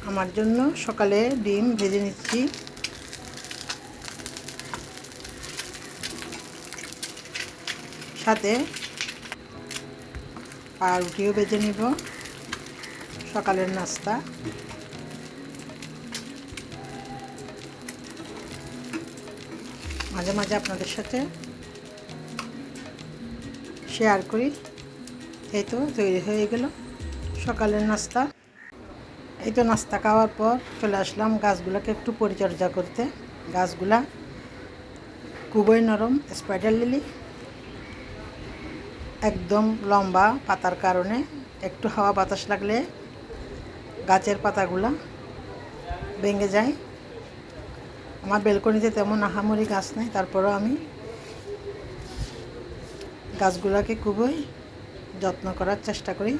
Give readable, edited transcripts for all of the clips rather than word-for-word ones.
আমার জন্য সকালে ডিম ভেজে নিচ্ছি। সাথে পাউরুটিও ভেজে নিব, সকালের নাস্তা। মাঝে মাঝে আপনাদের সাথে শেয়ার করি। এই তো তৈরি হয়ে গেল সকালের নাস্তা। এই তো নাস্তা খাওয়ার পর চলে আসলাম গাছগুলোকে একটু পরিচর্যা করতে। গাছগুলা খুবই নরম, স্পাইডার লিলি, একদম লম্বা পাতার কারণে একটু হাওয়া বাতাস লাগলে গাছের পাতাগুলা ভেঙে যায়। আমার বেলকনিতে তেমন আহামরি গাছ নেই, তারপরেও আমি গাছগুলোকে খুবই যত্ন করার চেষ্টা করি।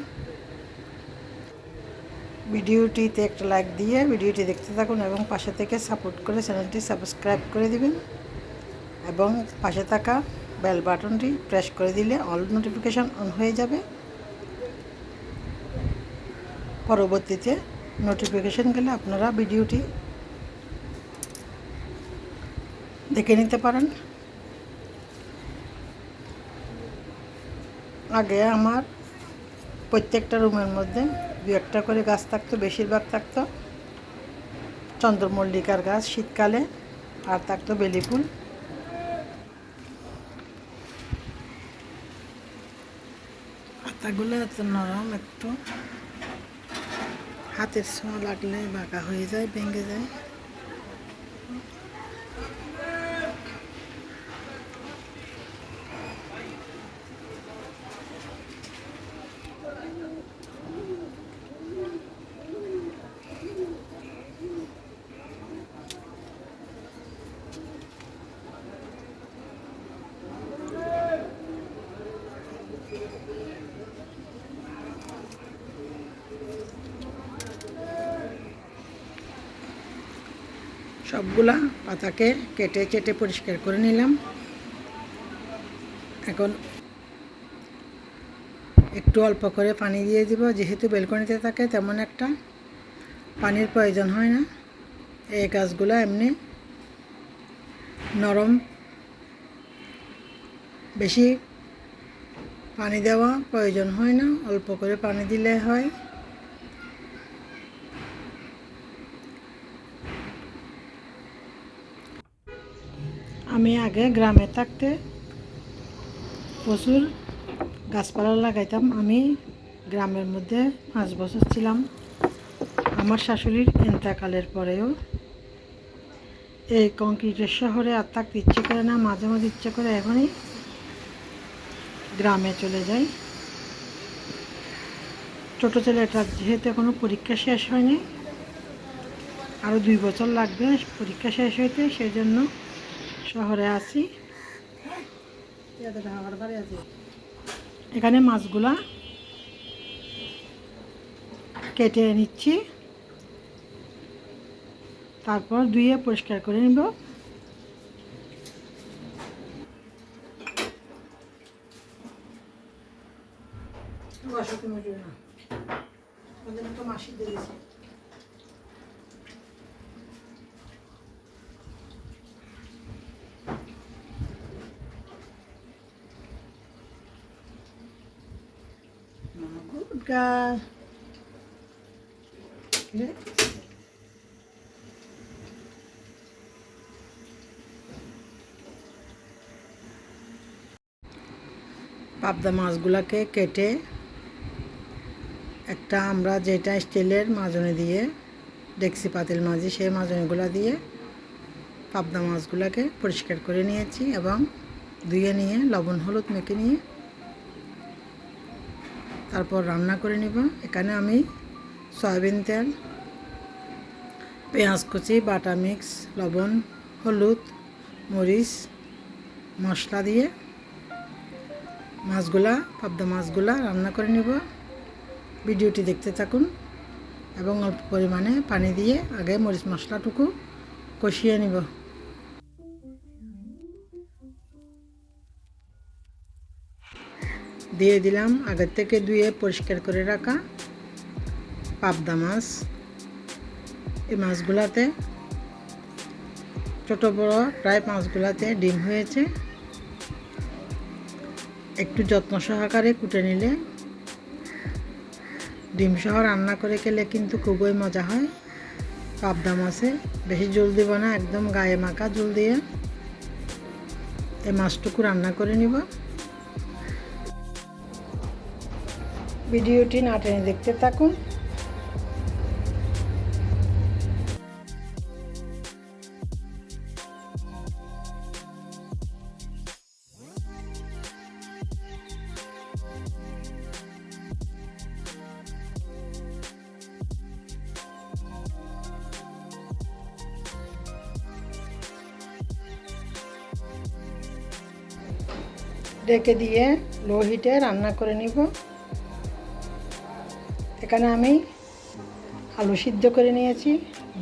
ভিডিওটিতে একটা লাইক দিয়ে ভিডিওটি দেখতে থাকুন এবং পাশে থেকে সাপোর্ট করে চ্যানেলটি সাবস্ক্রাইব করে দিবেন এবং পাশে থাকা বেল বাটনটি প্রেস করে দিলে অল নোটিফিকেশন অন হয়ে যাবে। পরবর্তীতে নোটিফিকেশন গেলে আপনারা ভিডিওটি দেখে নিতে পারেন। আগে আমার প্রত্যেকটা রুমের মধ্যে দু একটা করে গাছ থাকতো, বেশিরভাগ থাকতো চন্দ্রমল্লিকার গাছ শীতকালে, আর থাকতো বেলি ফুল। পাতাগুলো এত নরম, একটু হাতের ছোঁয়া লাগলে বাঁকা হয়ে যায়, ভেঙে যায়। সবগুলা পাতাকে কেটে কেটে পরিষ্কার করে নিলাম। এখন একটু অল্প করে পানি দিয়ে দিব, যেহেতু বেলকনিতে থাকে তেমন একটা পানির প্রয়োজন হয় না। এই গাছগুলো এমনি নরম, বেশি পানি দেওয়া প্রয়োজন হয় না, অল্প করে পানি দিলে হয়। আমি আগে গ্রামে থাকতে প্রচুর গাছপালা লাগাইতাম। আমি গ্রামের মধ্যে 5 বছর ছিলাম। আমার শাশুড়ির ইন্তেকালের পরেও এই কংক্রিটের শহরে আর থাকতে ইচ্ছে করে না, মাঝে মাঝে ইচ্ছে করে এখনই গ্রামে চলে যাই। ছোটো ছেলেটার যেহেতু এখনও পরীক্ষা শেষ হয়নি, আরও 2 বছর লাগবে পরীক্ষা শেষ হইতে, সেই জন্য শহরে আছি। এখানে মাছগুলা কেটে নিচ্ছি, তারপর ধুয়ে পরিষ্কার করে নিব। Good girl. পাবদা মাছগুলোকে কেটে একটা আমরা যেটা স্টিলের মাজনি দিয়ে ডেকসি পাতিল মাজি, সেই মাজনিগুলো দিয়ে পাবদা মাছগুলোকে পরিষ্কার করে নিয়েছি এবং ধুয়ে নিয়ে লবণ হলুদ মেখে নিয়ে তারপর রান্না করে নিব। এখানে আমি সয়াবিন তেল, পেঁয়াজ কুচি, বাটা মিক্স, লবণ, হলুদ, মরিচ, মশলা দিয়ে পাবদা মাছগুলা রান্না করে নিব। ভিডিওটি দেখতে থাকুন এবং অল্প পরিমাণে পানি দিয়ে আগে মরিচ মশলাটুকু কষিয়ে নিব। দিয়ে দিলাম আগের থেকে ধুয়ে পরিষ্কার করে রাখা পাবদা মাছ, এই মাছগুলাতে ছোট বড় প্রায় মাছগুলাতে ডিম হয়েছে। একটু যত্ন সহকারে কুটে নিলে ডিম সহ রান্না করে খেলে কিন্তু খুবই মজা হয়। পাবদা মাছে বেশি ঝোল দিব না, একদম গায়ে মাখা ঝোল দিয়ে এই মাছটুকু রান্না করে নিব। ভিডিওটি না টেনে দেখতে থাকুন। ঢেকে দিয়ে লো হিটে রান্না করে নিব। এখানে আমি আলু সিদ্ধ করে নিয়েছি,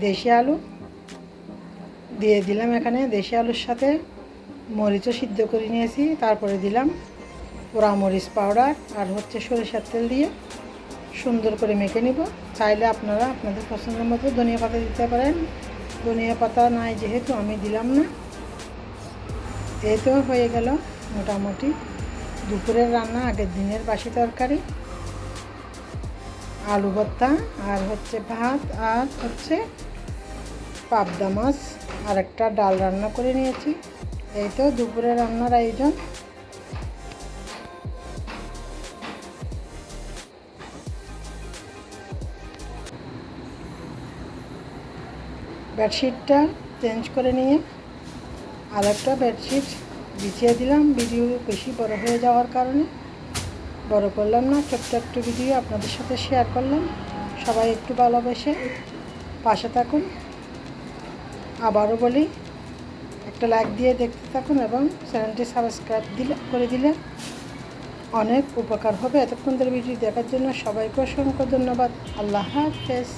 দেশি আলু দিয়ে দিলাম। এখানে দেশি আলুর সাথে মরিচও সিদ্ধ করে নিয়েছি, তারপরে দিলাম পোড়া মরিচ পাউডার আর সরিষার তেল দিয়ে সুন্দর করে মেখে নিব। চাইলে আপনারা আপনাদের পছন্দ মতো ধনিয়া পাতা দিতে পারেন, ধনিয়া পাতা নাই যেহেতু আমি দিলাম না। এই তো হয়ে গেল মোটামুটি দুপুরের রান্না, আগের দিনের বাসি তরকারি, আলু ভর্তা আর ভাত আর পাবদা মাছ আর একটা ডাল রান্না করে নিয়েছি। এই তো দুপুরের রান্নার আয়োজন। বেডশিটটা চেঞ্জ করে নিয়ে আর একটা বেডশিট বিছিয়ে দিলাম। ভিডিও বেশি বড় হয়ে যাওয়ার কারণে বড় করলাম না, ছোট্ট একটু ভিডিও আপনাদের সাথে শেয়ার করলাম। সবাই একটু ভালোবেসে পাশে থাকুন। আবারও বলি, একটা লাইক দিয়ে দেখতে থাকুন এবং চ্যানেলটি সাবস্ক্রাইব করে দিলে অনেক উপকার হবে। এতক্ষণ ধরে ভিডিও দেখার জন্য সবাইকে অসংখ্য ধন্যবাদ। আল্লাহ হাফেজ।